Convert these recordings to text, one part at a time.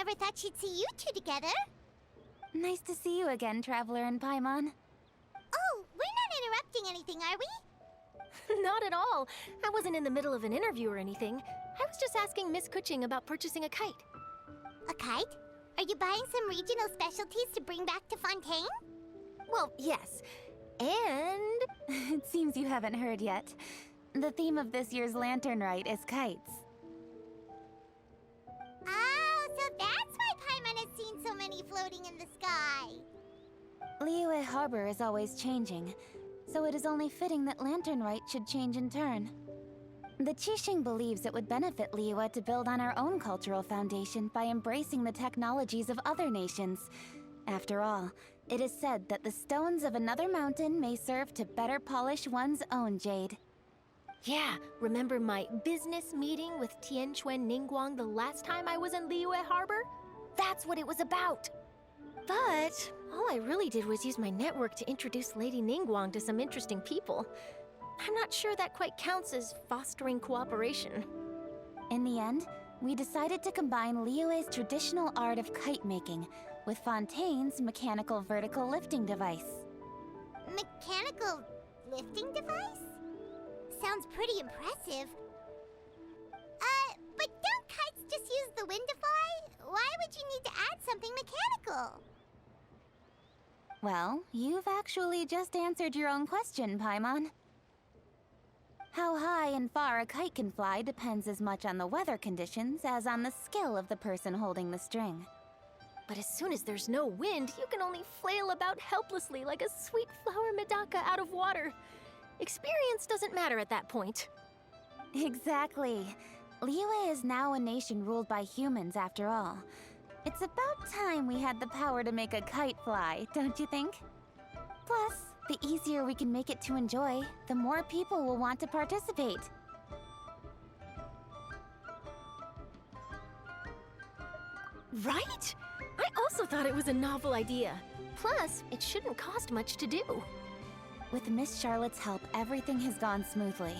never thought she'd see you two together. Nice to see you again, Traveler and Paimon. Oh, we're not interrupting anything, are we? Not at all. I wasn't in the middle of an interview or anything. I was just asking Miss Kuching about purchasing a kite. A kite? Are you buying some regional specialties to bring back to Fontaine? Well, yes. And... It seems you haven't heard yet. The theme of this year's Lantern Rite is kites. Oh, so that's why Paimon has seen so many floating in the sky. Liyue Harbor is always changing, so it is only fitting that Lantern Rite should change in turn. The Qixing believes it would benefit Liyue to build on our own cultural foundation by embracing the technologies of other nations. After all, it is said that the stones of another mountain may serve to better polish one's own jade. Yeah, remember my business meeting with Tianquan Ningguang the last time I was in Liyue Harbor? That's what it was about. But all I really did was use my network to introduce Lady Ningguang to some interesting people. I'm not sure that quite counts as fostering cooperation. In the end, we decided to combine Liyue's traditional art of kite making with Fontaine's mechanical vertical lifting device. Mechanical lifting device? Sounds pretty impressive. But don't kites just use the wind to fly? Why would you need to add something mechanical? Well, you've actually just answered your own question, Paimon. How high and far a kite can fly depends as much on the weather conditions as on the skill of the person holding the string. But as soon as there's no wind, you can only flail about helplessly like a sweet flower medaka out of water. Experience doesn't matter at that point. Exactly. Liyue is now a nation ruled by humans, after all. It's about time we had the power to make a kite fly, don't you think? Plus, the easier we can make it to enjoy, the more people will want to participate. Right? I also thought it was a novel idea. Plus, it shouldn't cost much to do. With Miss Charlotte's help, everything has gone smoothly.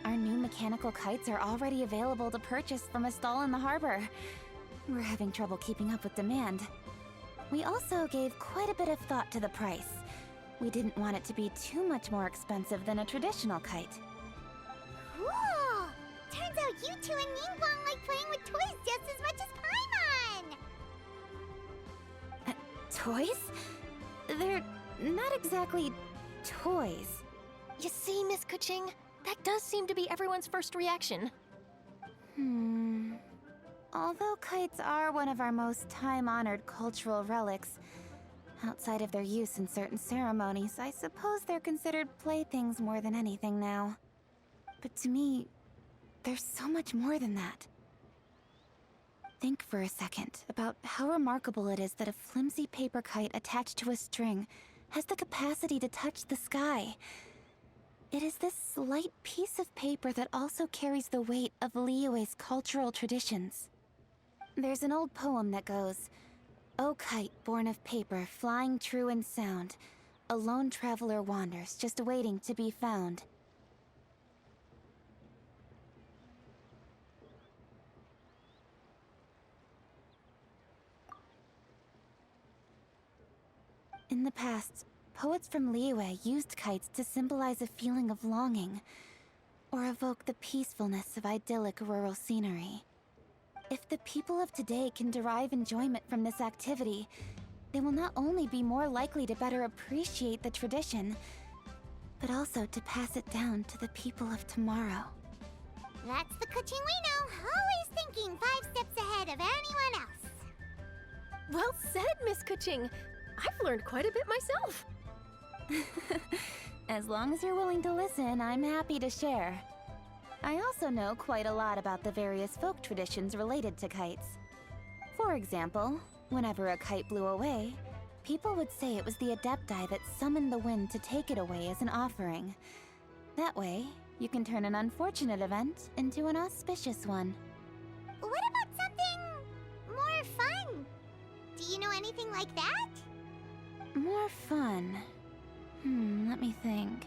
Our new mechanical kites are already available to purchase from a stall in the harbor. We're having trouble keeping up with demand. We also gave quite a bit of thought to the price. We didn't want it to be too much more expensive than a traditional kite. Cool! Turns out you two and Ningguang like playing with toys just as much as Paimon! Toys? They're not exactly toys. You see, Miss Kuching? That does seem to be everyone's first reaction. Although kites are one of our most time-honored cultural relics, outside of their use in certain ceremonies, I suppose they're considered playthings more than anything now. But to me, there's so much more than that. Think for a second about how remarkable it is that a flimsy paper kite attached to a string has the capacity to touch the sky. It is this slight piece of paper that also carries the weight of Liyue's cultural traditions. There's an old poem that goes, "O kite born of paper, flying true and sound, a lone traveler wanders, just waiting to be found." In the past, poets from Liyue used kites to symbolize a feeling of longing, or evoke the peacefulness of idyllic rural scenery. If the people of today can derive enjoyment from this activity, they will not only be more likely to better appreciate the tradition, but also to pass it down to the people of tomorrow. That's the Kuching we know, always thinking 5 steps ahead of anyone else. Well said, Miss Kuching. I've learned quite a bit myself. As long as you're willing to listen, I'm happy to share. I also know quite a lot about the various folk traditions related to kites. For example, whenever a kite blew away, people would say it was the Adepti that summoned the wind to take it away as an offering. That way, you can turn an unfortunate event into an auspicious one. What about something more fun? Do you know anything like that? More fun. Let me think.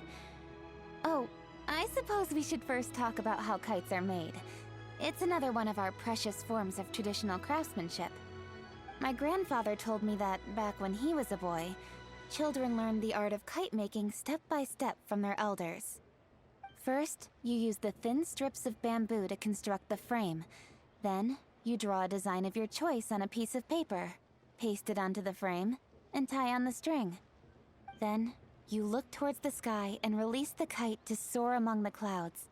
Oh, I suppose we should first talk about how kites are made. It's another one of our precious forms of traditional craftsmanship. My grandfather told me that back when he was a boy, children learned the art of kite making step by step from their elders. First, you use the thin strips of bamboo to construct the frame. Then, you draw a design of your choice on a piece of paper, paste it onto the frame, and tie on the string. Then, you look towards the sky and release the kite to soar among the clouds.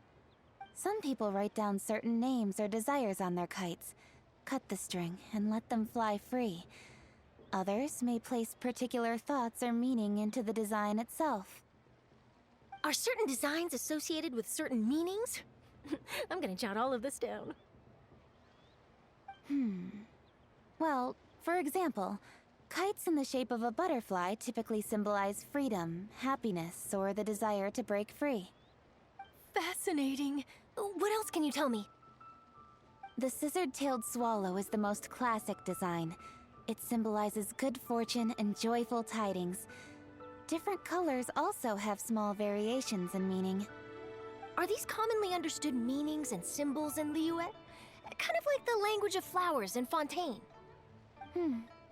Some people write down certain names or desires on their kites, cut the string, and let them fly free. Others may place particular thoughts or meaning into the design itself. Are certain designs associated with certain meanings? I'm gonna jot all of this down. Well, for example, kites in the shape of a butterfly typically symbolize freedom, happiness, or the desire to break free. Fascinating. What else can you tell me? The scissor-tailed swallow is the most classic design. It symbolizes good fortune and joyful tidings. Different colors also have small variations in meaning. Are these commonly understood meanings and symbols in Liyue? Kind of like the language of flowers in Fontaine.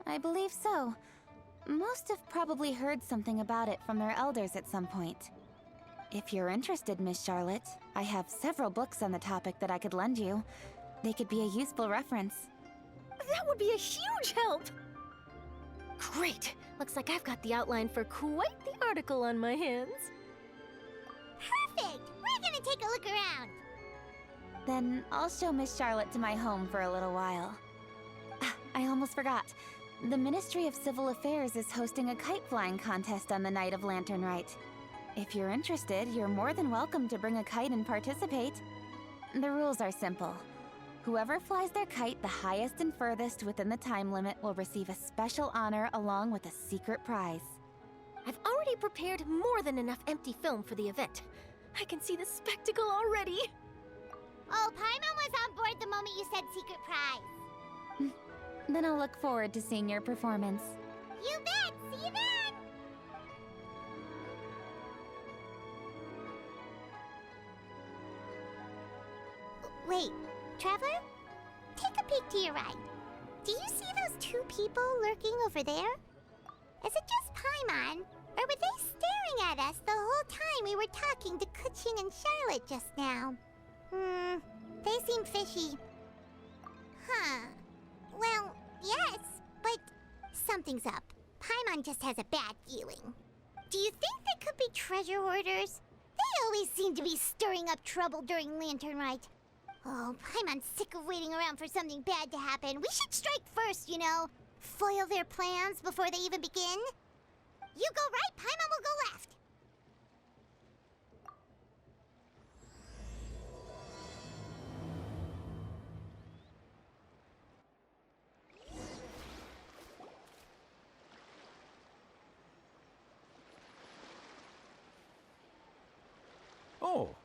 I believe so. Most have probably heard something about it from their elders at some point. If you're interested, Miss Charlotte, I have several books on the topic that I could lend you. They could be a useful reference. That would be a huge help! Great! Looks like I've got the outline for quite the article on my hands. Perfect! We're gonna take a look around. Then I'll show Miss Charlotte to my home for a little while. I almost forgot. The Ministry of Civil Affairs is hosting a kite flying contest on the night of Lantern Rite. If you're interested, you're more than welcome to bring a kite and participate. The rules are simple. Whoever flies their kite the highest and furthest within the time limit will receive a special honor along with a secret prize. I've already prepared more than enough empty film for the event. I can see the spectacle already. Oh, Paimon was on board the moment you said secret prize. Then I'll look forward to seeing your performance. You bet! See you then! Wait, Traveler? Take a peek to your right. Do you see those two people lurking over there? Is it just Paimon? Or were they staring at us the whole time we were talking to Keqing and Charlotte just now? They seem fishy. Huh. Well, yes, but something's up. Paimon just has a bad feeling. Do you think they could be treasure hoarders? They always seem to be stirring up trouble during Lantern Rite. Oh, Paimon's sick of waiting around for something bad to happen. We should strike first, you know. Foil their plans before they even begin. You go right, Paimon will go left. Oh.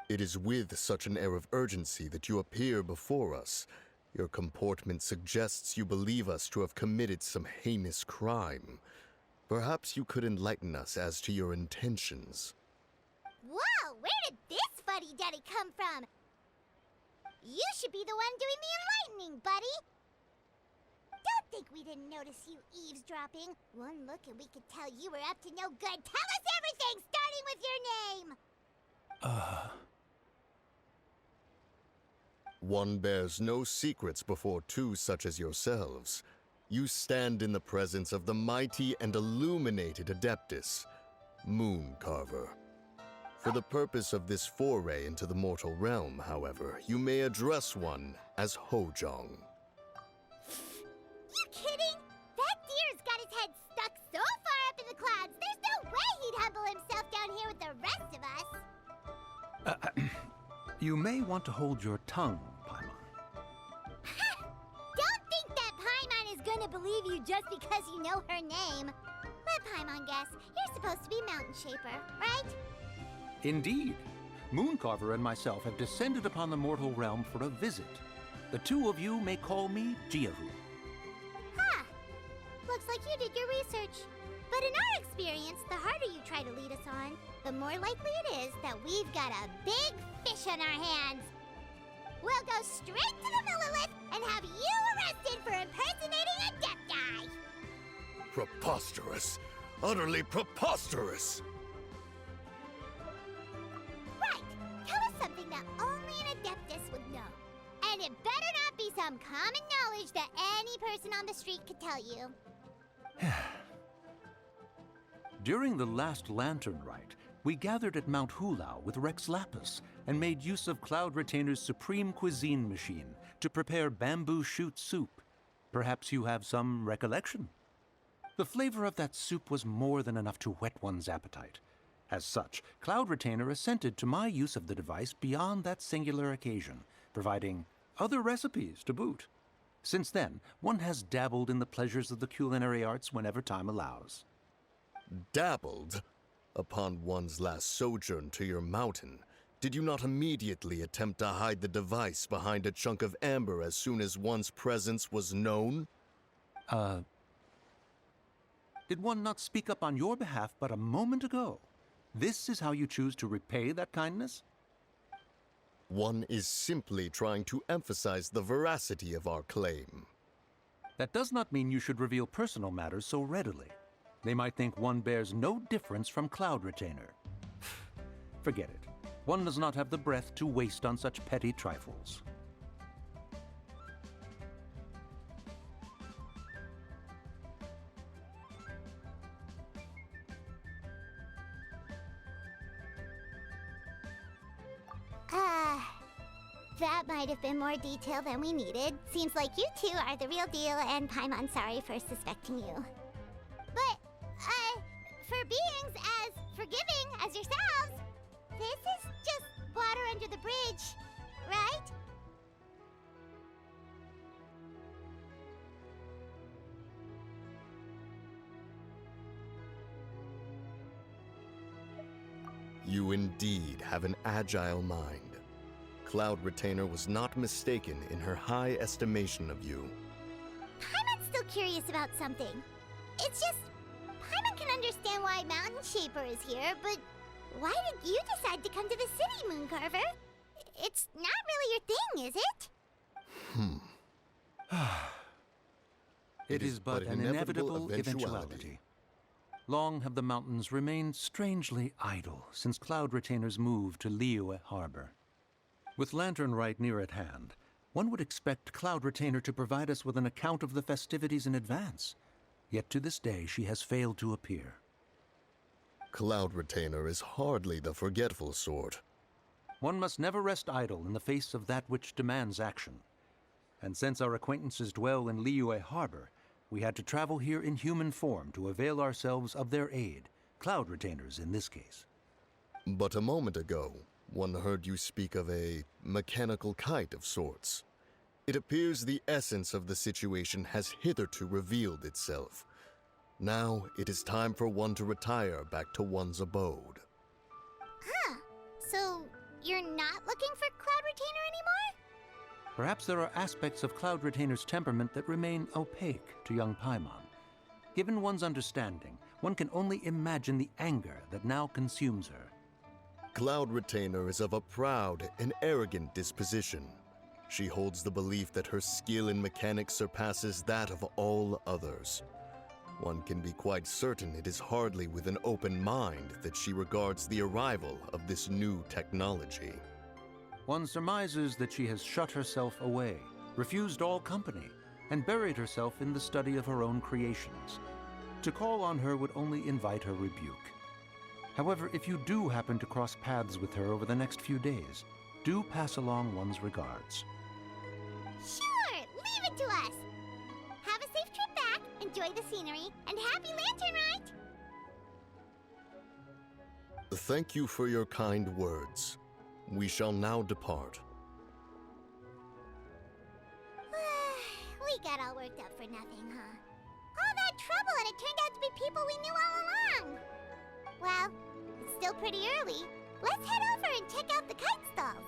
It is with such an air of urgency that you appear before us. Your comportment suggests you believe us to have committed some heinous crime. Perhaps you could enlighten us as to your intentions. Whoa, where did this fuddy-duddy come from? You should be the one doing the enlightening, buddy. Don't think we didn't notice you eavesdropping. One look and we could tell you were up to no good. Tell us everything, starting with your name. One bears no secrets before two such as yourselves. You stand in the presence of the mighty and illuminated Adeptus, Mooncarver. For the purpose of this foray into the mortal realm, however, you may address one as Hojong. You kidding? That deer's got his head stuck so far up in the clouds, there's no way he'd humble himself down here with the rest of us. You may want to hold your tongue, Paimon. Don't think that Paimon is gonna believe you just because you know her name. Let Paimon guess. You're supposed to be Mountain Shaper, right? Indeed. Mooncarver and myself have descended upon the mortal realm for a visit. The two of you may call me Jiahu. Huh. Looks like you did your research. But in our experience, the harder you try to lead us on, the more likely it is that we've got a big fish on our hands. we'll go straight to the Millilith and have you arrested for impersonating a Adepti! Preposterous. Utterly preposterous! Right! Tell us something that only an Adeptus would know. And it better not be some common knowledge that any person on the street could tell you. During the last Lantern Rite, we gathered at Mount Hulau with Rex Lapis and made use of Cloud Retainer's supreme cuisine machine to prepare bamboo shoot soup. Perhaps you have some recollection? The flavor of that soup was more than enough to whet one's appetite. As such, Cloud Retainer assented to my use of the device beyond that singular occasion, providing other recipes to boot. Since then, one has dabbled in the pleasures of the culinary arts whenever time allows. Dabbled? Upon one's last sojourn to your mountain, did you not immediately attempt to hide the device behind a chunk of amber as soon as one's presence was known? Did one not speak up on your behalf but a moment ago? This is how you choose to repay that kindness? One is simply trying to emphasize the veracity of our claim. That does not mean you should reveal personal matters so readily. They might think one bears no difference from Cloud Retainer. Forget it. One does not have the breath to waste on such petty trifles. That might have been more detail than we needed. Seems like you two are the real deal, and Paimon sorry for suspecting you. But, for beings as forgiving as yourselves, this is just water under the bridge, right? You indeed have an agile mind. Cloud Retainer was not mistaken in her high estimation of you. Paimon's still curious about something. It's just, Paimon can understand why Mountain Shaper is here, but why did you decide to come to the city, Mooncarver? It's not really your thing, is it? It is but an inevitable eventuality. Long have the mountains remained strangely idle since Cloud Retainer's move to Liyue Harbor. With Lantern Rite near at hand, one would expect Cloud Retainer to provide us with an account of the festivities in advance. Yet to this day she has failed to appear. Cloud Retainer is hardly the forgetful sort. One must never rest idle in the face of that which demands action. And since our acquaintances dwell in Liyue Harbor, we had to travel here in human form to avail ourselves of their aid, Cloud Retainers in this case. But a moment ago, one heard you speak of a mechanical kite of sorts. It appears the essence of the situation has hitherto revealed itself. Now it is time for one to retire back to one's abode. Huh. So, you're not looking for Cloud Retainer anymore? Perhaps there are aspects of Cloud Retainer's temperament that remain opaque to young Paimon. Given one's understanding, one can only imagine the anger that now consumes her. Cloud Retainer is of a proud and arrogant disposition. She holds the belief that her skill in mechanics surpasses that of all others. One can be quite certain it is hardly with an open mind that she regards the arrival of this new technology. One surmises that she has shut herself away, refused all company, and buried herself in the study of her own creations. To call on her would only invite her rebuke. However, if you do happen to cross paths with her over the next few days, do pass along one's regards. Sure, leave it to us. Have a safe trip back, enjoy the scenery, and happy Lantern Rite! Thank you for your kind words. We shall now depart. We got all worked up for nothing, huh? All that trouble and it turned out to be people we knew all along! Well, it's still pretty early. Let's head over and check out the kite stalls.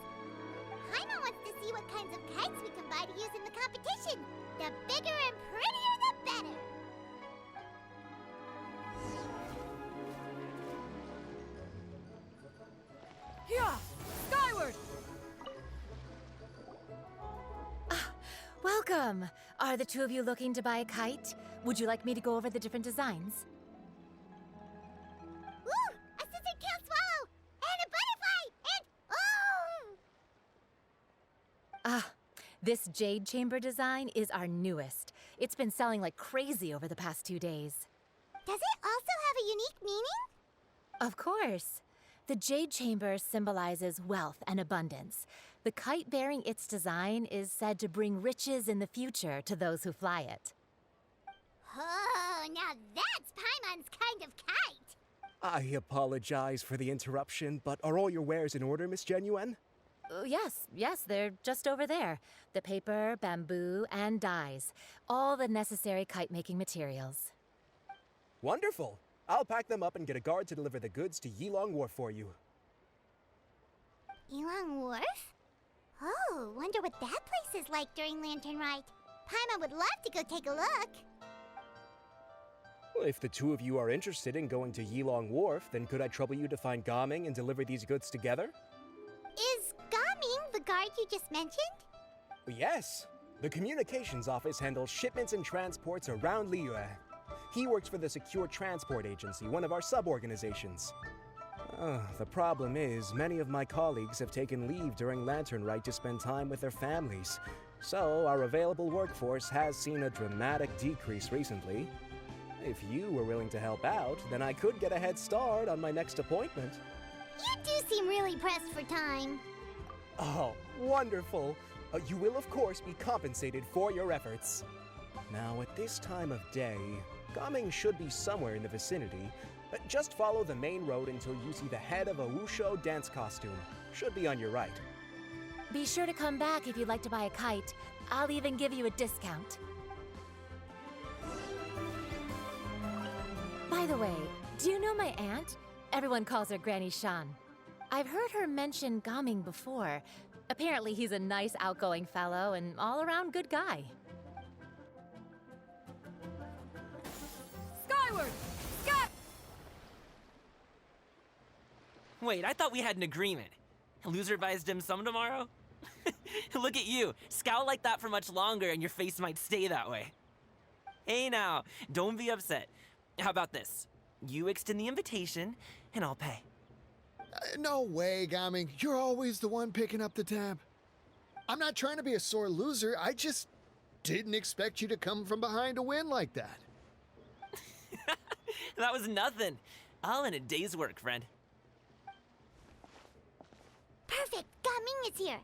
Paimon wants to see what kinds of kites we can buy to use in the competition. The bigger and prettier, the better. Yeah! Skyward! Welcome! Are the two of you looking to buy a kite? Would you like me to go over the different designs? Ooh! A scissor-tailed swallow! And a butterfly! And... oh! Ah, this Jade Chamber design is our newest. It's been selling like crazy over the past 2 days. Does it also have a unique meaning? Of course. The Jade Chamber symbolizes wealth and abundance. The kite bearing its design is said to bring riches in the future to those who fly it. Oh, now that's Paimon's kind of kite! I apologize for the interruption, but are all your wares in order, Miss Genuine? Yes, they're just over there. The paper, bamboo, and dyes. All the necessary kite-making materials. Wonderful! I'll pack them up and get a guard to deliver the goods to Yilong Wharf for you. Yilong Wharf? Oh, wonder what that place is like during Lantern Rite. Paimon would love to go take a look. Well, if the two of you are interested in going to Yilong Wharf, then could I trouble you to find Gaming and deliver these goods together? Is Gaming the guard you just mentioned? Yes. The communications office handles shipments and transports around Liyue. He works for the Secure Transport Agency, one of our sub-organizations. The problem is, many of my colleagues have taken leave during Lantern Rite to spend time with their families. So, our available workforce has seen a dramatic decrease recently. If you were willing to help out, then I could get a head start on my next appointment. You do seem really pressed for time. Oh, wonderful! You will, of course, be compensated for your efforts. Now, at this time of day, Gaming should be somewhere in the vicinity. Just follow the main road until you see the head of a Wushu dance costume. Should be on your right. Be sure to come back if you'd like to buy a kite. I'll even give you a discount. By the way, do you know my aunt? Everyone calls her Granny Shan. I've heard her mention Gaming before. Apparently he's a nice, outgoing fellow and all-around good guy. Skyward! Sky! Wait, I thought we had an agreement. Loser buys dim sum tomorrow? Look at you. Scowl like that for much longer and your face might stay that way. Hey now, don't be upset. How about this? You extend the invitation, and I'll pay. No way, Gaming. You're always the one picking up the tab. I'm not trying to be a sore loser. I just didn't expect you to come from behind to win like that. That was nothing. All in a day's work, friend. Perfect! Gaming is here.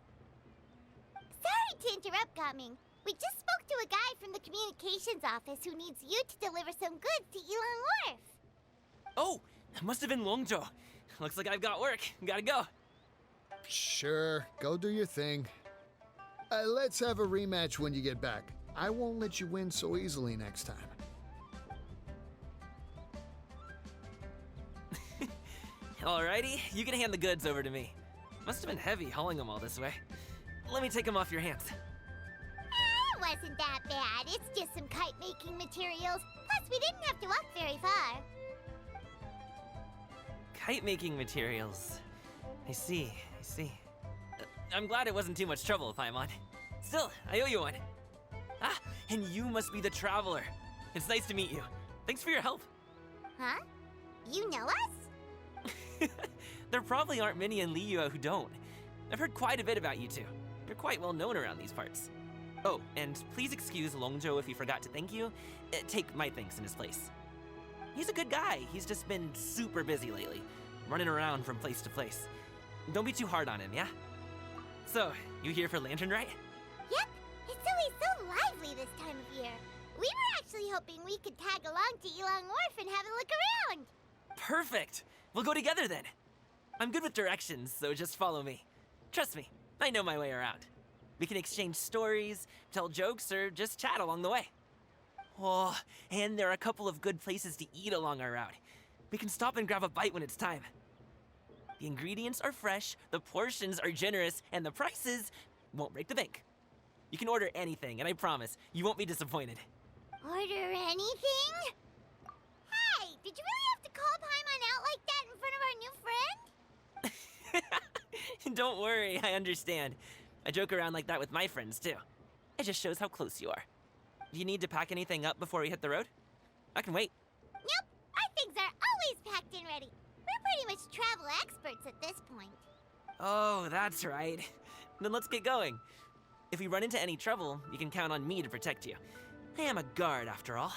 Sorry to interrupt, Gaming. We just spoke to a guy from the communications office who needs you to deliver some goods to Yilong Wharf. Oh, that must have been Longzhou. Looks like I've got work. Gotta go. Sure, go do your thing. Let's have a rematch when you get back. I won't let you win so easily next time. Alrighty, you can hand the goods over to me. Must have been heavy hauling them all this way. Let me take them off your hands. It wasn't that bad. It's just some kite-making materials. Plus, we didn't have to walk very far. Kite-making materials. I see. I'm glad it wasn't too much trouble, Paimon. Still, I owe you one. Ah, and you must be the traveler. It's nice to meet you. Thanks for your help. Huh? You know us? There probably aren't many in Liyue who don't. I've heard quite a bit about you two. You're quite well known around these parts. Oh, and please excuse Longzhou if he forgot to thank you. Take my thanks in his place. He's a good guy. He's just been super busy lately, running around from place to place. Don't be too hard on him, yeah? So, you here for Lantern Rite? Yep. It's always so lively this time of year. We were actually hoping we could tag along to Yilong Wharf and have a look around. Perfect. We'll go together then. I'm good with directions, so just follow me. Trust me, I know my way around. We can exchange stories, tell jokes, or just chat along the way. Oh, and there are a couple of good places to eat along our route. We can stop and grab a bite when it's time. The ingredients are fresh, the portions are generous, and the prices won't break the bank. You can order anything, and I promise, you won't be disappointed. Order anything? Hey, did you really have to call Paimon out like that in front of our new friend? Don't worry, I understand. I joke around like that with my friends, too. It just shows how close you are. Do you need to pack anything up before we hit the road? I can wait. Nope, our things are always packed and ready. We're pretty much travel experts at this point. Oh, that's right. Then let's get going. If we run into any trouble, you can count on me to protect you. I am a guard, after all.